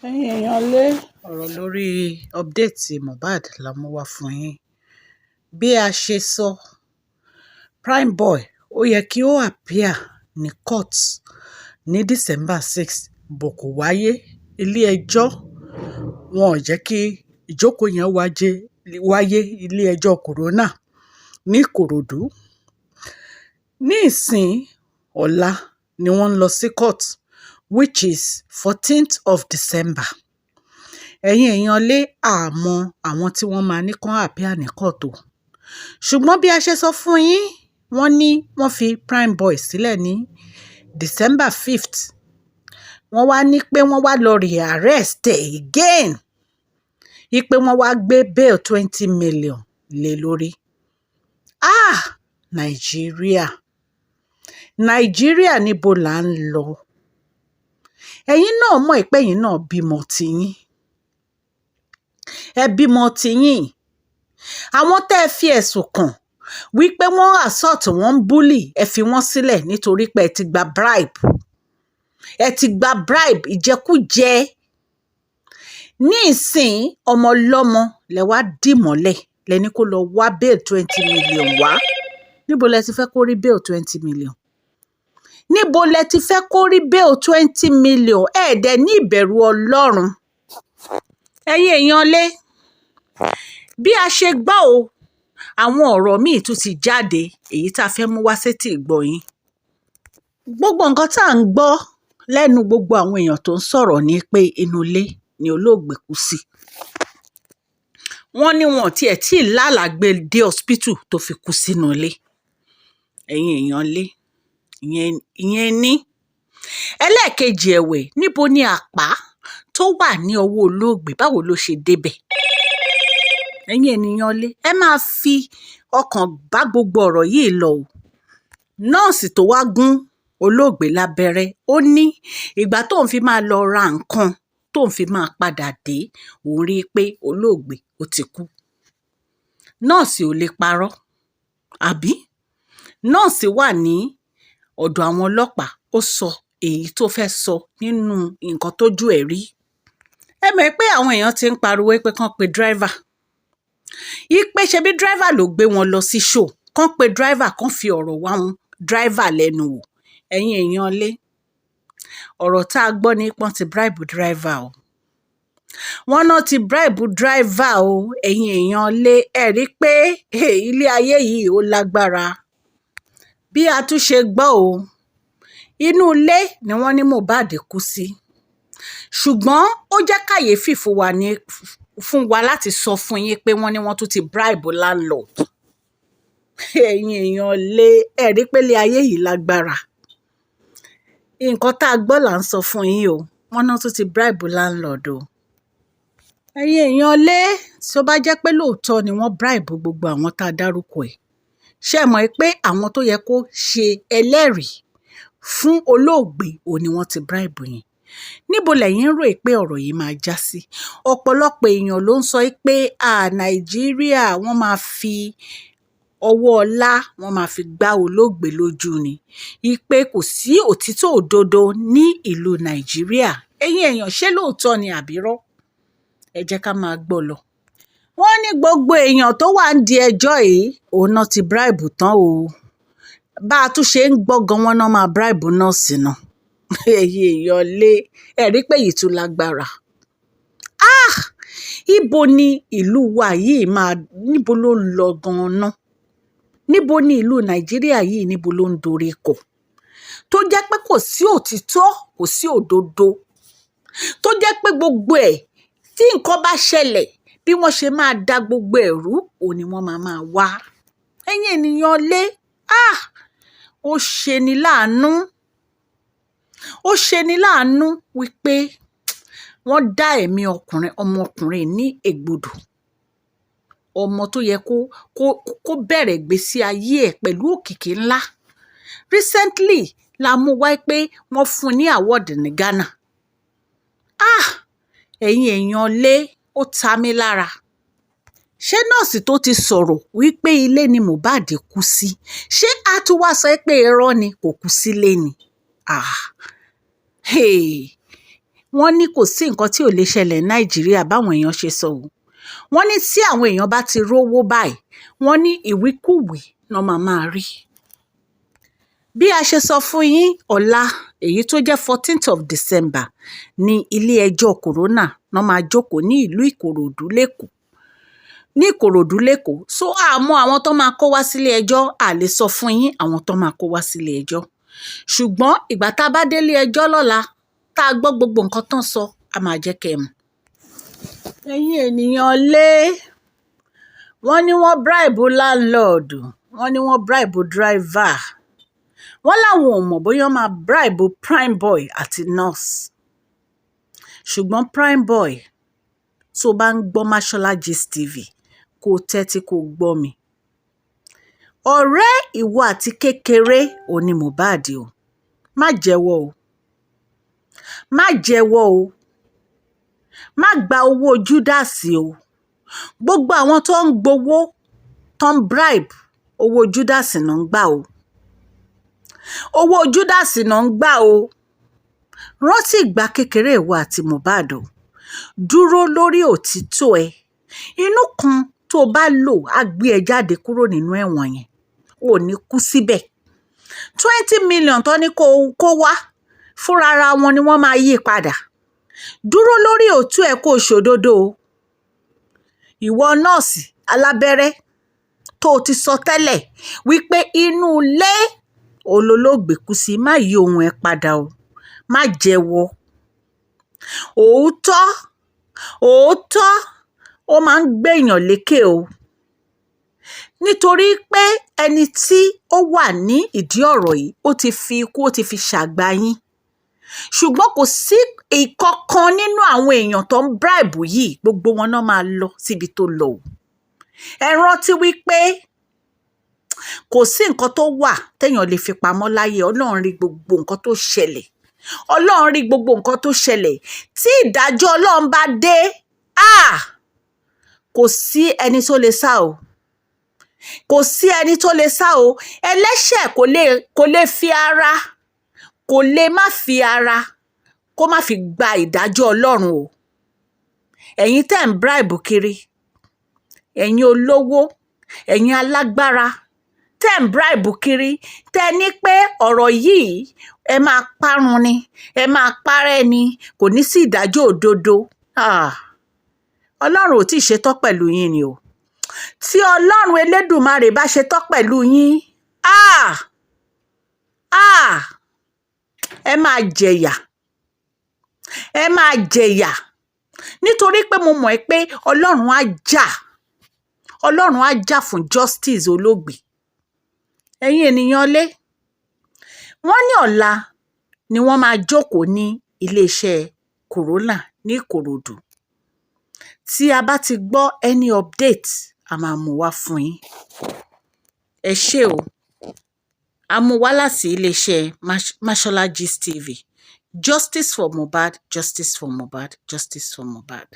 ẹ̀yin èèyàn lé ọ̀rọ̀ lórí update Mohbad la mú wá fún yín. Bí a ṣe sọ, prime boy ó yẹ kí ó appear ní court ní December 6 bó kò wáyé. Ilé-ẹjọ́ wọn ò jẹ́ kí ìjókòó yẹn wáyé ilé-ẹjọ́ corona ní Ìkòròdú. Ní ìsìn ọ̀la ni wọ́n ń lọ sí court, which is 14th of December. Ẹ̀yin èèyàn lé àmọ́ àwọn tí wọ́n máa ní kán appear ní court o. Ṣùgbọ́n bí a ṣe sọ fún yín, wọ́n ní wọ́n fi prime boy sílẹ̀ ní December 5th. Wọ́n wá ní pé wọ́n wá lọ re-arrest again. Ipe wọ́n wá gbé bail 20 million lé lórí. Nàìjíríà. Nàìjíríà níbo là ń lọ? Ẹ̀yin náà mọ̀ pé ẹ̀yin náà bímọ tiyín. Ẹ bímọ tiyín. Àwọn tẹ́ ẹ fi ẹ̀sùn kàn wípé wọ́n assault, wọ́n ń bully, ẹ fi wọ́n sílẹ̀ nítorí pé ẹ ti gba bribe. Ẹ ti gba bribe, ìjẹkújẹ. Ní ìsìn ọmọ ọlọ́mọ lẹ wá dì mọ́lẹ̀ lẹ́ni kó lọ wá bail 20 million wá. Níbo lẹ ti fẹ́ kó rí bail 20 million? Níbo lẹ ti fẹ́ kó rí bail 20 million? Ẹ dẹ̀ ní ìbẹ̀rù Ọlọ́run. Ẹ̀yin èèyàn lé, bí a ṣe gbọ́ o, àwọn ọ̀rọ̀ míì tún ti jáde èyí tá a fẹ́ mú wá sétí ìgbọ́ yín. Gbogbo nǹkan tá à ń gbọ́ lẹ́nu gbogbo àwọn èèyàn tó ń sọ̀rọ̀ ní pé inú ilé ni olóògbé kú sí. Wọ́n ní wọn tiẹ̀ tí ì lálàgbé dé hospital tó fi kú sínú ilé. Ẹ̀yin èèyàn lé, ìyẹn ní. Ẹlẹ́ẹ̀kejì ẹ̀wẹ̀, níbo ni àpá tó wà ní ọwọ́ olóògbé, báwo ló ṣe débẹ̀? Ẹ̀yin ènìyàn lé, ẹ máa fi ọkàn bá gbogbo ọ̀rọ̀ yìí lọ o. Nọ́ọ̀sì tó wá gún olóògbé lábẹ́rẹ́, ó ní ìgbà tóun fi máa lọ ra nǹkan tóun fi máa padà dé, òun rí i pé olóògbé ó ti kú. Nọ́ọ̀sì ò lè parọ́, àbí? Nọ́ọ̀sì wà ní ọ̀dọ̀ àwọn ọlọ́pàá, ó sọ èyí tó fẹ́ sọ nínú nǹkan tójú ẹ̀ rí. Ẹ mọ̀ pé àwọn èèyàn ti ń pariwo pé kán pe driver. Ipe ṣebí driver ló gbé wọn lọ sí show, kán pe driver, kán fi ọ̀rọ̀ wá wọn driver lẹ́nu wò. Ẹ̀yin èèyàn lé, ọ̀rọ̀ tá a gbọ́ ní pọ́n ti bribe driver o. Wọ́n náà ti bribe driver o. Ẹ̀yin èèyàn lé, ẹ rí pé ilé ayé yìí ó lágbára. Bí a tún ṣe gbọ́ o, inú ilé ni wọ́n ní Mohbad kú sí. Ṣùgbọ́n ó jẹ́ kàyéfì fún wa láti sọ fún yín pé wọ́n ní wọ́n tún ti bribe landlord. Ẹ̀yin èèyàn lé, ẹ rí pé ilé ayé yìí lágbára. Nǹkan tá a gbọ́ là ń sọ fún yín o. Wọ́n náà tún ti bribe landlord o. Ẹ̀yin èèyàn lé, tí ó bá jẹ́ pé lóòótọ́ ni wọ́n bribe gbogbo àwọn tá a dárúkọ ẹ̀, ṣé ẹ mọ̀ pé àwọn tó yẹ kó ṣe ẹlẹ́rìí fún olóògbé òun ni wọ́n ti bribe yẹn? Níbo lẹ̀yin rò pé ọ̀rọ̀ yìí máa já sí? Ọ̀pọ̀lọpọ̀ èèyàn ló ń sọ pé Nàìjíríà wọ́n máa fi ọwọ́ ọlá, wọ́n máa fi gbá olóògbé lójú ni. Ipe kò sí òtítọ́ òdodo ní ìlú Nàìjíríà. Ẹ̀yin èèyàn, ṣé lóòótọ́ ni àbírọ́? Ẹ jẹ́ ká máa gbọ́ lọ. Wọ́n ní gbogbo èèyàn tó wà ń di ẹjọ́ yìí, òun náà ti bribe tán o. Bá a tún ṣe ń gbọ́ gan, wọ́n náà máa bribe nọ́ọ̀sì náà. Ẹ̀yin èèyàn lé, ẹ rí pé yìí tún lágbára. Ibo ni ìlú wa yìí níbo ló ń lọ gan-an? Níbo ni ìlú Nàìjíríà yìí, níbo ló ń dorí kọ? Tó jẹ́ pé kò sí òtítọ́, kò sí òdodo. Tó jẹ́ pé gbogbo ẹ̀ tí nǹkan bá ṣẹlẹ̀, bí wọ́n ṣe máa da gbogbo ẹ̀rú, òun ni wọ́n máa wá. Ẹ̀yin ènìyàn lé, ó ṣeni láàánú. Ó ṣeni láàánú wípé wọ́n dá ẹ̀mí ọmọkùnrin ní ègbodò. Ọmọ tó yẹ kó bẹ̀rẹ̀ ìgbésí ayé ẹ̀ pẹ̀lú òkìkí ńlá. Recently la mú wá pé wọ́n fún ní award ní Ghana. Ẹ̀yin èèyàn lé, ó ta mí lára. Ṣé nọ́ọ̀sì tó ti sọ̀rọ̀ wípé ilé ni Mohbad kú sí, ṣé a tún wá sọ pé irọ́ ni, kò kú sílé ni? wọ́n ní kò sí nǹkan tí ò lè ṣẹlẹ̀ ní Nàìjíríà báwọn èèyàn ṣe sọ o. Wọ́n ní tí àwọn èèyàn bá ti rówó báyìí, wọ́n ní ìwíkúwìí náà máa rí. Bí a ṣe sọ fún yín, ọ̀la èyí tó jẹ́ 14th of December ní ilé-ẹjọ́ Corona náà máa jókòó ní ìlú Ìkòròdú lẹ́kọ̀ọ́. Ní Ìkòròdú lẹ́kọ̀ọ́. So àmọ́ àwọn tó máa kó wá sílé ẹjọ́, a lè sọ fún yín àwọn tó máa kó wá sílé ẹjọ́. Ṣùgbọ́n ìgbà tá a bá délé ẹjọ́ lọ́la, tá a gbọ́ gbogbo nǹkan tán sọ, a máa jẹ́ kẹ́ ẹ mọ̀. Ẹ̀yin ènìyàn lé, wọ́n ní wọ́n bribe landlord, wọ́n ní wọ́n bribe driver. Wọ́n láwọn ò mọ̀ bóyá wọ́n máa bribe prime boy àti nurse. Ṣùgbọ́n prime boy, tó bá ń gbọ́ Mashola Gist TV, kó tẹ́tí kó gbọ́ mi. Ọ̀rẹ́ ìwọ àti kékeré òní Mohbad o. Má jẹ́wọ́ o. Má jẹ́wọ́ o. Má gba owó Judas o. Gbogbo àwọn tó ń gbowó, tó ń bribe, owó Judas náà ń gbà o. Owó Judas náà ń gbà o. Rántí ìgbà kékeré ìwọ àti Mohbad o. Dúró lórí òtítọ́ ẹ. Inú kan tó bá lò á gbé ẹ jáde kúrò nínú ẹ̀wọ̀n yẹn. Ò ní kú síbẹ̀. 20 million tó ní kó wá fúnra ara wọn ni wọ́n máa yí padà. Dúró lórí òtú ẹ kó ṣòdodo o. Ìwọ nọ́ọ̀sì alábẹ́rẹ́ tó ti sọ tẹ́lẹ̀ wípé inú ilé olólógbé kú sí, má yí ohun ẹ padà o. Má jẹ́wọ́. Òótọ́ ó máa ń gbèyàn lékè o. Nítorí pé ẹni tí ó wà ní ìdí ọ̀rọ̀ yìí, ó ti fi ikú, ó ti fi ṣàgbá yín. Ṣùgbọ́n kò sí ìkankan nínú àwọn èèyàn tó ń bribe yìí, gbogbo wọn náà máa lọ síbi tó lọ o. Ẹ rántí wípé kò sí nǹkan tó wà téèyàn lè fi pamọ́ láyé. Ọlọ́run rí gbogbo nǹkan tó ṣẹlẹ̀. Ọlọ́run rí gbogbo nǹkan tó ṣẹlẹ̀. Tí ìdájọ́ Ọlọ́run bá dé, kò sí ẹni tó lè sá o. Kò sí ẹni tó lè sá o. Ẹlẹ́ṣẹ̀ kò lè fi ara, kò lè má fi ara kó má fi gba ìdájọ́ Ọlọ́run o. Ẹ̀yin tẹ́ ń bribe kiri, ẹ̀yin olówó, ẹ̀yin alágbára tẹ́ ń bribe kiri, tẹ́ ní pé ọ̀rọ̀ yìí ẹ máa parun ni, ẹ máa parẹ́ ni, kò ní sí ìdájọ́ òdodo. Ọlọ́run ò tí ì ṣetán pẹ̀lú yín ni o. Tí Ọlọ́run Elédùmarè bá ṣetán pẹ̀lú yín, ẹ máa jẹ̀yà. Ẹ máa jẹ̀yà. Nítorí pé mo mọ̀ pé Ọlọ́run á jà. Ọlọ́run á jà fún justice olóògbé. Ẹ̀yin ènìyàn lé, wọ́n ní ọ̀la ni wọ́n máa jókòó ní iléeṣẹ́ Corona ní Ìkòròdú. Tí a bá ti gbọ́ any update, a máa mú wá fún yín. Ẹ ṣé o. A mú wá láti iléeṣẹ́ Mashola Gist TV. Justice for Mohbad, justice for Mohbad, justice for Mohbad.